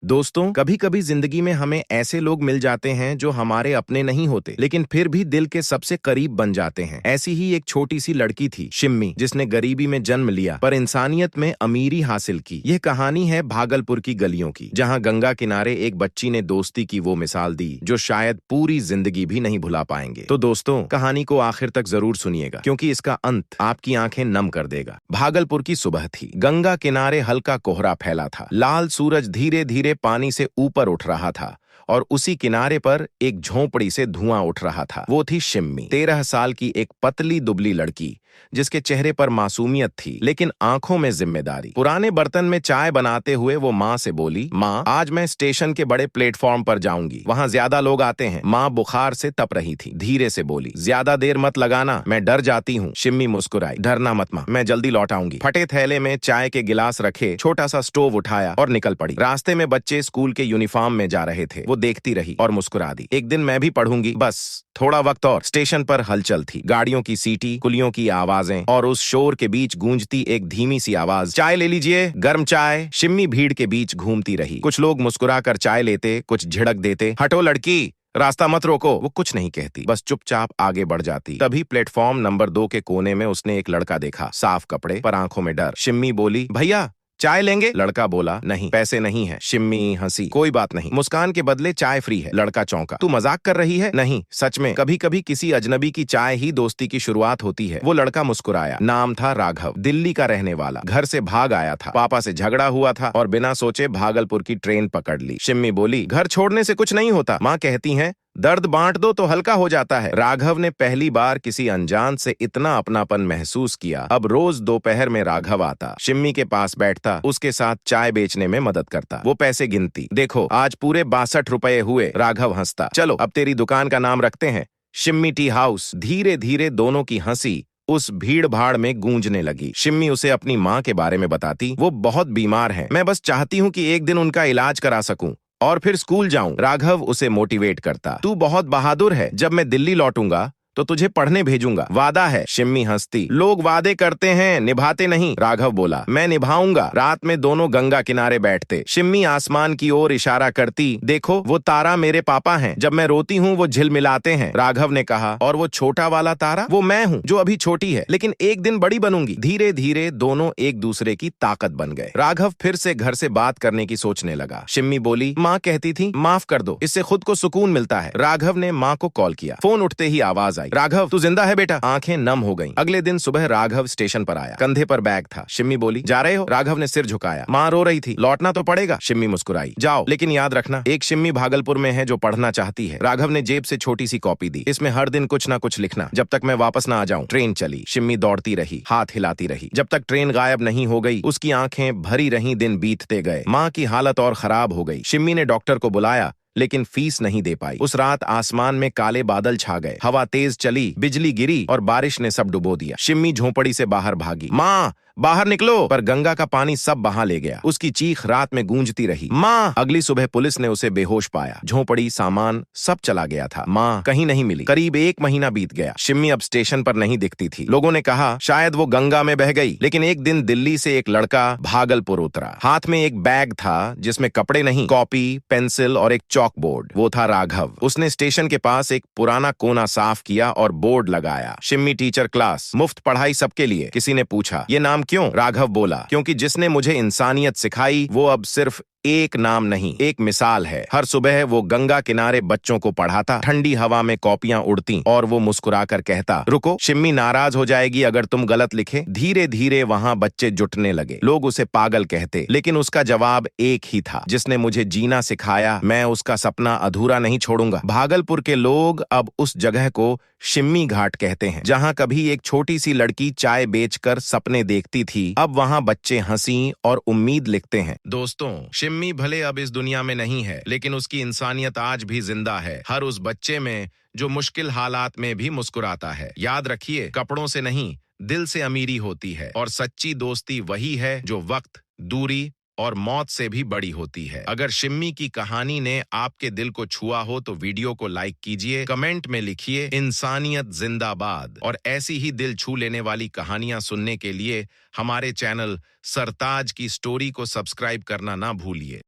दोस्तों, कभी कभी जिंदगी में हमें ऐसे लोग मिल जाते हैं जो हमारे अपने नहीं होते, लेकिन फिर भी दिल के सबसे करीब बन जाते हैं। ऐसी ही एक छोटी सी लड़की थी, शिम्मी, जिसने गरीबी में जन्म लिया पर इंसानियत में अमीरी हासिल की। यह कहानी है भागलपुर की गलियों की, जहां गंगा किनारे एक बच्ची ने दोस्ती की वो मिसाल दी जो शायद पूरी जिंदगी भी नहीं भुला पाएंगे। तो दोस्तों, कहानी को आखिर तक जरूर सुनिएगा, क्योंकि इसका अंत आपकी आंखें नम कर देगा। भागलपुर की सुबह थी। गंगा किनारे हल्का कोहरा फैला था। लाल सूरज धीरे धीरे पानी से ऊपर उठ रहा था और उसी किनारे पर एक झोंपड़ी से धुआं उठ रहा था। वो थी शिम्मी, 13 साल की एक पतली दुबली लड़की, जिसके चेहरे पर मासूमियत थी लेकिन आंखों में जिम्मेदारी। पुराने बर्तन में चाय बनाते हुए वो माँ से बोली, माँ, आज मैं स्टेशन के बड़े प्लेटफॉर्म पर जाऊंगी, वहाँ ज्यादा लोग आते हैं। माँ बुखार से तप रही थी, धीरे से बोली, ज्यादा देर मत लगाना, मैं डर जाती हूँ। शिम्मी मुस्कुराई, डरना मत माँ, मैं जल्दी लौट आऊंगी। फटे थैले में चाय के गिलास रखे छोटा सा स्टोव उठाया और निकल पड़ी। रास्ते में बच्चे स्कूल के यूनिफॉर्म में जा रहे थे। वो देखती रही और मुस्कुरा दी, एक दिन मैं भी पढ़ूंगी, बस थोड़ा वक्त और। स्टेशन पर हलचल थी, गाड़ियों की सीटी, कुलियों की आवाजें और उस शोर के बीच गूंजती एक धीमी सी आवाज, चाय ले लीजिए, गर्म चाय। शिम्मी भीड़ के बीच घूमती रही। कुछ लोग मुस्कुराकर चाय लेते, कुछ झिड़क देते, हटो लड़की, रास्ता मत रोको। वो कुछ नहीं कहती, बस चुपचाप आगे बढ़ जाती। तभी प्लेटफॉर्म नंबर 2 के कोने में उसने एक लड़का देखा, साफ कपड़े पर आंखों में डर। शिम्मी बोली, भैया चाय लेंगे? लड़का बोला, नहीं, पैसे नहीं है। शिम्मी हंसी, कोई बात नहीं, मुस्कान के बदले चाय फ्री है। लड़का चौंका, तू मजाक कर रही है? नहीं, सच में, कभी कभी किसी अजनबी की चाय ही दोस्ती की शुरुआत होती है। वो लड़का मुस्कुराया। नाम था राघव, दिल्ली का रहने वाला, घर से भाग आया था, पापा से झगड़ा हुआ था और बिना सोचे भागलपुर की ट्रेन पकड़ ली। शिम्मी बोली, घर छोड़ने से कुछ नहीं होता, माँ कहती हैं दर्द बांट दो तो हल्का हो जाता है। राघव ने पहली बार किसी अनजान से इतना अपनापन महसूस किया। अब रोज दोपहर में राघव आता, शिम्मी के पास बैठता, उसके साथ चाय बेचने में मदद करता। वो पैसे गिनती, देखो आज पूरे 62 रुपए हुए। राघव हंसता, चलो अब तेरी दुकान का नाम रखते हैं शिम्मी टी हाउस। धीरे धीरे दोनों की हंसी उस भीड़ भाड़ में गूंजने लगी। शिम्मी उसे अपनी माँ के बारे में बताती, वो बहुत बीमार है, मैं बस चाहती हूँ कि एक दिन उनका इलाज करा सकूं और फिर स्कूल जाऊं। राघव उसे मोटिवेट करता, तू बहुत बहादुर है, जब मैं दिल्ली लौटूंगा तो तुझे पढ़ने भेजूंगा, वादा है। शिम्मी हंसती, लोग वादे करते हैं, निभाते नहीं। राघव बोला, मैं निभाऊंगा। रात में दोनों गंगा किनारे बैठते, शिम्मी आसमान की ओर इशारा करती, देखो वो तारा मेरे पापा हैं, जब मैं रोती हूँ वो झिलमिलाते हैं। राघव ने कहा, और वो छोटा वाला तारा? वो मैं हूँ, जो अभी छोटी है लेकिन एक दिन बड़ी बनूंगी। धीरे धीरे दोनों एक दूसरे की ताकत बन गए। राघव फिर से घर से बात करने की सोचने लगा। शिम्मी बोली, माँ कहती थी माफ कर दो, इससे खुद को सुकून मिलता है। राघव ने माँ को कॉल किया। फोन उठते ही आवाज आई, राघव तू जिंदा है बेटा? आंखें नम हो गईं। अगले दिन सुबह राघव स्टेशन पर आया, कंधे पर बैग था। शिम्मी बोली, जा रहे हो? राघव ने सिर झुकाया। माँ रो रही थी, लौटना तो पड़ेगा। शिम्मी मुस्कुराई, जाओ, लेकिन याद रखना एक शिम्मी भागलपुर में है जो पढ़ना चाहती है। राघव ने जेब से छोटी सी कॉपी दी, इसमें हर दिन कुछ ना कुछ लिखना, जब तक मैं वापस ना आ जाऊं। ट्रेन चली। शिम्मी दौड़ती रही, हाथ हिलाती रही, जब तक ट्रेन गायब नहीं हो गई। उसकी आंखें भरी रहीं, दिन बीतते गए। माँ की हालत और खराब हो गई। शिम्मी ने डॉक्टर को बुलाया लेकिन फीस नहीं दे पाई। उस रात आसमान में काले बादल छा गए, हवा तेज चली, बिजली गिरी और बारिश ने सब डुबो दिया। शिम्मी झोंपड़ी से बाहर भागी, माँ बाहर निकलो, पर गंगा का पानी सब बहा ले गया। उसकी चीख रात में गूंजती रही, माँ। अगली सुबह पुलिस ने उसे बेहोश पाया, झोंपड़ी, सामान सब चला गया था। माँ कहीं नहीं मिली। करीब 1 महीना बीत गया। शिम्मी अब स्टेशन पर नहीं दिखती थी। लोगों ने कहा शायद वो गंगा में बह गई। लेकिन एक दिन दिल्ली से एक लड़का भागलपुर उतरा। हाथ में एक बैग था जिसमें कपड़े नहीं, कॉपी, पेंसिल और एक चौक बोर्ड। वो था राघव। उसने स्टेशन के पास एक पुराना कोना साफ किया और बोर्ड लगाया, शिम्मी टीचर क्लास, मुफ्त पढ़ाई सबके लिए। किसी ने पूछा, ये नाम क्यों? राघव बोला, क्योंकि जिसने मुझे इंसानियत सिखाई वो अब सिर्फ एक नाम नहीं, एक मिसाल है। हर सुबह वो गंगा किनारे बच्चों को पढ़ाता, ठंडी हवा में कॉपियां उड़ती और वो मुस्कुराकर कहता, रुको, शिम्मी नाराज हो जाएगी अगर तुम गलत लिखे। धीरे धीरे वहां बच्चे जुटने लगे। लोग उसे पागल कहते, लेकिन उसका जवाब एक ही था, जिसने मुझे जीना सिखाया, मैं उसका सपना अधूरा नहीं छोड़ूंगा। भागलपुर के लोग अब उस जगह को शिम्मी घाट कहते हैं, जहां कभी एक छोटी सी लड़की चाय बेचकर सपने देखती थी, अब वहां बच्चे हंसी और उम्मीद लिखते हैं। दोस्तों, शिम्मी भले अब इस दुनिया में नहीं है, लेकिन उसकी इंसानियत आज भी जिंदा है, हर उस बच्चे में जो मुश्किल हालात में भी मुस्कुराता है। याद रखिए, कपड़ों से नहीं, दिल से अमीरी होती है, और सच्ची दोस्ती वही है जो वक्त, दूरी और मौत से भी बड़ी होती है। अगर शिम्मी की कहानी ने आपके दिल को छुआ हो तो वीडियो को लाइक कीजिए, कमेंट में लिखिए इंसानियत जिंदाबाद, और ऐसी ही दिल छू लेने वाली कहानियां सुनने के लिए हमारे चैनल सरताज की स्टोरी को सब्सक्राइब करना ना भूलिए।